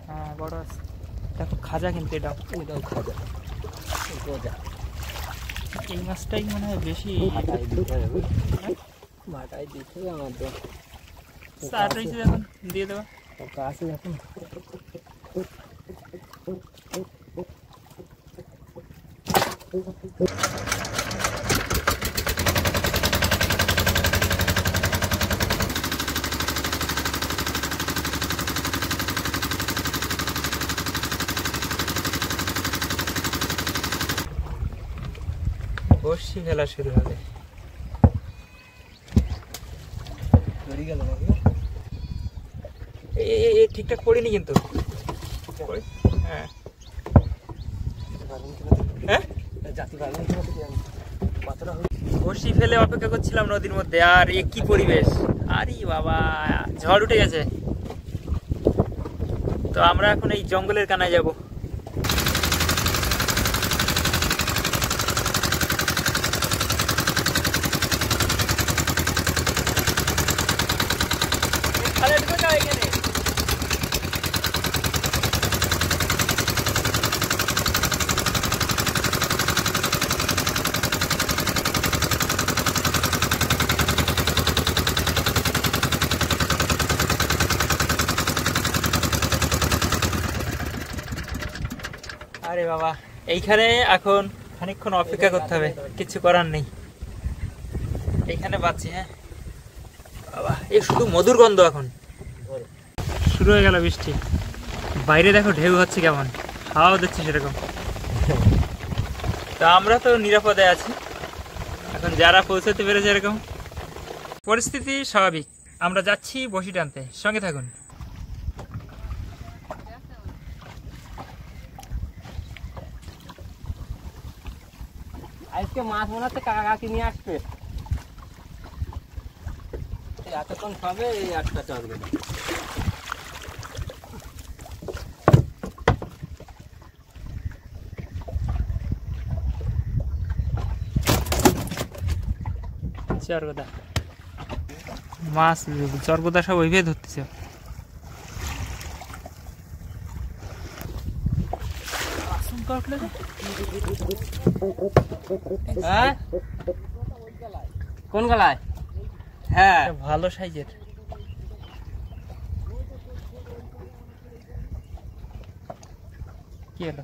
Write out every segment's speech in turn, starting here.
হ্যাঁ বড় আছে দেখো, খাজা কিন্তু এটাও খাজা। এই মাছটাই মনে হয় বেশি মাথায় দিতে হবে আমার তো স্টার্ট হয়েছে যখন দিয়ে দেবো কাছে এখন। বসি ফেলা শুরু হবে। ঠিকঠাক পড়িনি কিন্তু। হ্যাঁ বসি ফেলে অপেক্ষা করছিলাম নদীর মধ্যে, আর এ কি পরিবেশ! আরে বাবা, ঝড় উঠে গেছে। তো আমরা এখন এই জঙ্গলের কানায় যাব। আরে বাবা, এইখানে এখন খানিকক্ষণ অপেক্ষা করতে হবে, কিছু করার নেই। এইখানে পাচ্ছি। হ্যাঁ বাবা, এই শুধু মধুর গন্ধ। এখন শুরু হয়ে গেল বৃষ্টি। বাইরে দেখো ঢেউ হচ্ছে কেমন, হাওয়াও দিচ্ছে সেরকম। তা আমরা তো নিরাপদে আছি। এখন যারা পৌঁছাতে পেরেছে এরকম পরিস্থিতি স্বাভাবিক। আমরা যাচ্ছি বসি টানতে, সঙ্গে থাকুন। আজকে মাছ মনে হচ্ছে কাকা কাকি নিয়ে আসবে। এতক্ষণ খাবে এই 8টা চলবে। চরগোদা মাছ, চরগোদা সব ওইভাবে ধরতেছে। কোন গলায়? হ্যাঁ ভালো সাইজের। কি হলো?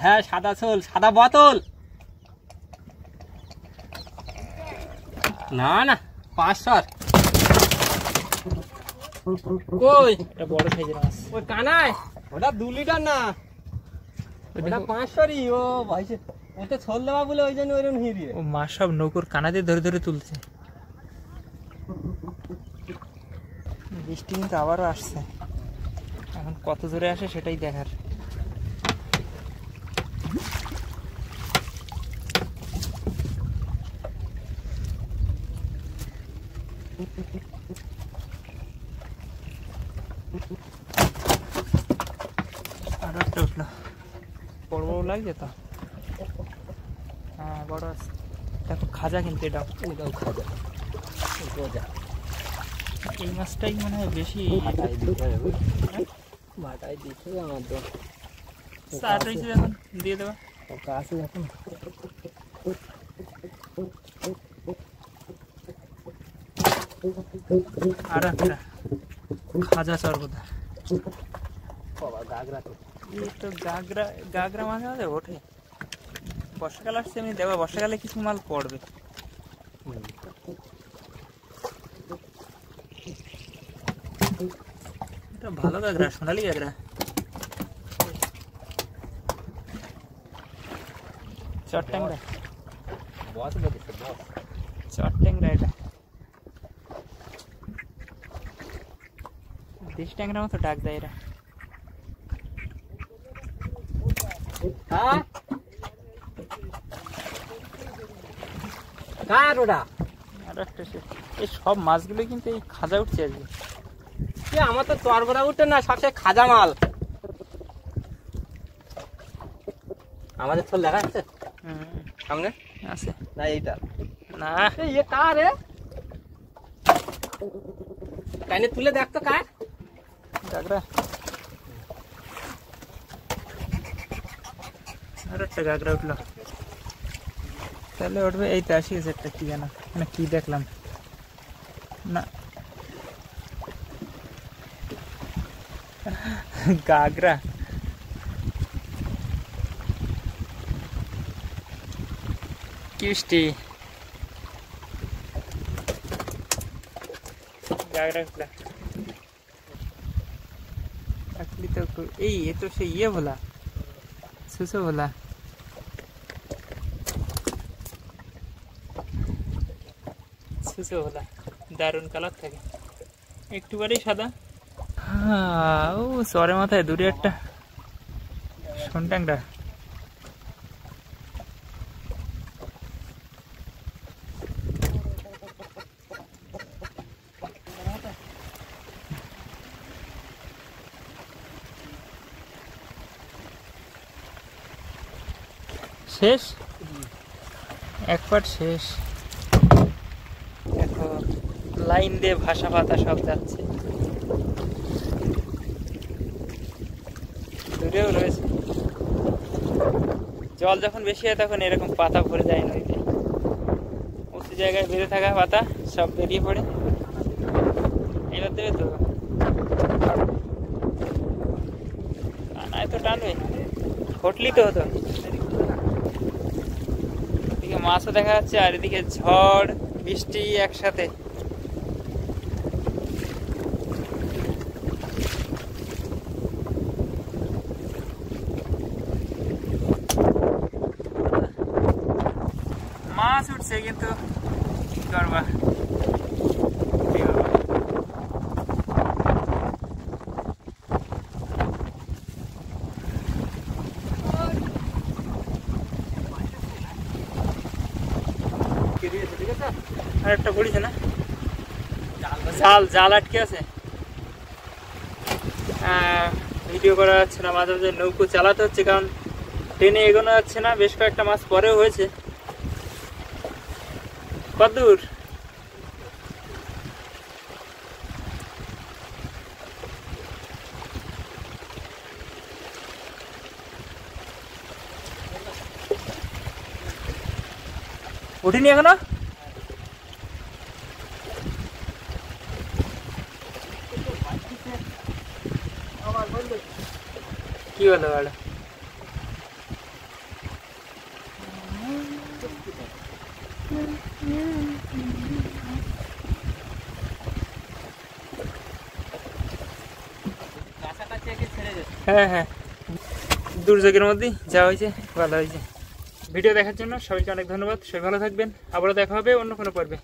হ্যাঁ সাদা ছোল, সাদা বোতল। না না 500। কই বড় সাইজের মাছ ওই কানায়? ওটা 2 লিটার না, ওটা 500ই। ও ভাইছে ওতে ছোল দেওয়া বলে ওই জন্য ওইরকম হিরিয়ে। ও মাছ সব নৌকোর কানা দিয়ে ধরে ধরে তুলছে। বৃষ্টি কিন্তু আবারও আসছে, এখন কত জোরে আসে সেটাই দেখার। আরো একটা উঠলো, বড় বড় লাগছে তো। হ্যাঁ বড় আছে দেখো, খাজা কিন্তু এটাও খাজা। এই মাছটাই মনে হয় বেশি মাথায় দিতে হবে আমার তো স্টার্ট হয়েছে যখন দিয়ে দেবো কাছে এখন। আর একটা খাজা চরগোদা। এই তো গাগরা, গাগরা মাঝে মাঝে ওঠে। বর্ষাকাল আসছে, এমনি দেখো বর্ষাকালে কিছু মাল পড়বে। এটা ভালো গাগরা, সোনালি গাগরা। চট্যাংরা, চট্যাংরা। এটা দেশ ট্যাংরা মতো ডাক দেয় এরা। এই সব মাছগুলো কিন্তু এই খাজা উঠছে আজকে। আমার তো চরগোদা উঠে না, সবচেয়ে খাজা মাল। আমাদের ছোল দেখা যাচ্ছে সামনে আছে না? এইটা না, কার রে? তাইলে তুলে দেখ তো কার গাগরা, আর একটা গাগরা উঠলো। তাহলে উঠবে, এই তো আসি গেছে একটা, কি জানো মানে কি দেখলাম না, গাগরা। কি মিষ্টি গাগরা উঠলো। আসলি তো এই এ তো সে ইয়ে ভোলা, সুসো ভোলা। সুসো ভোলা দারুণ কালার থাকে, একটুবারই সাদা। হ্যাঁ, ও সরে মাথায় দূরে একটা সন্ট্যাংরা। শেষ, এক পাট শেষ। দেখো লাইন দিয়ে ভাষা পাতা সব যাচ্ছে, দূরেও রয়েছে। জল যখন বেশি হয় তখন এরকম পাতা ভরে যায় নদীতে, উঁচু জায়গায় বেঁধে থাকা পাতা সব বেরিয়ে পড়ে। এবার দেবে তো, টানায় তো টানবে, ঘটলি তো হতো। এদিকে মাছও দেখা যাচ্ছে, আর এদিকে ঝড় বৃষ্টি একসাথে। মাছ উঠছে কিন্তু কি করবা, আর একটা পড়িছে না, জাল জাল আটকে আছে। ভিডিও করা যাচ্ছে না, মাঝে মাঝে নৌকো চালাতে হচ্ছে, কারণ ট্রেনে এগোনো যাচ্ছে না। বেশ কয়েকটা মাছ পরেও হয়েছে। কতদূর? উঠিনি এখনো? কি বলো বলো? হ্যাঁ হ্যাঁ, দুর্যোগের মধ্যেই যাওয়া হয়েছে, ভালো হয়েছে। ভিডিও দেখার জন্য সবাইকে অনেক ধন্যবাদ। সবাই ভালো থাকবেন, আবারও দেখা হবে অন্য কোনো পর্বে।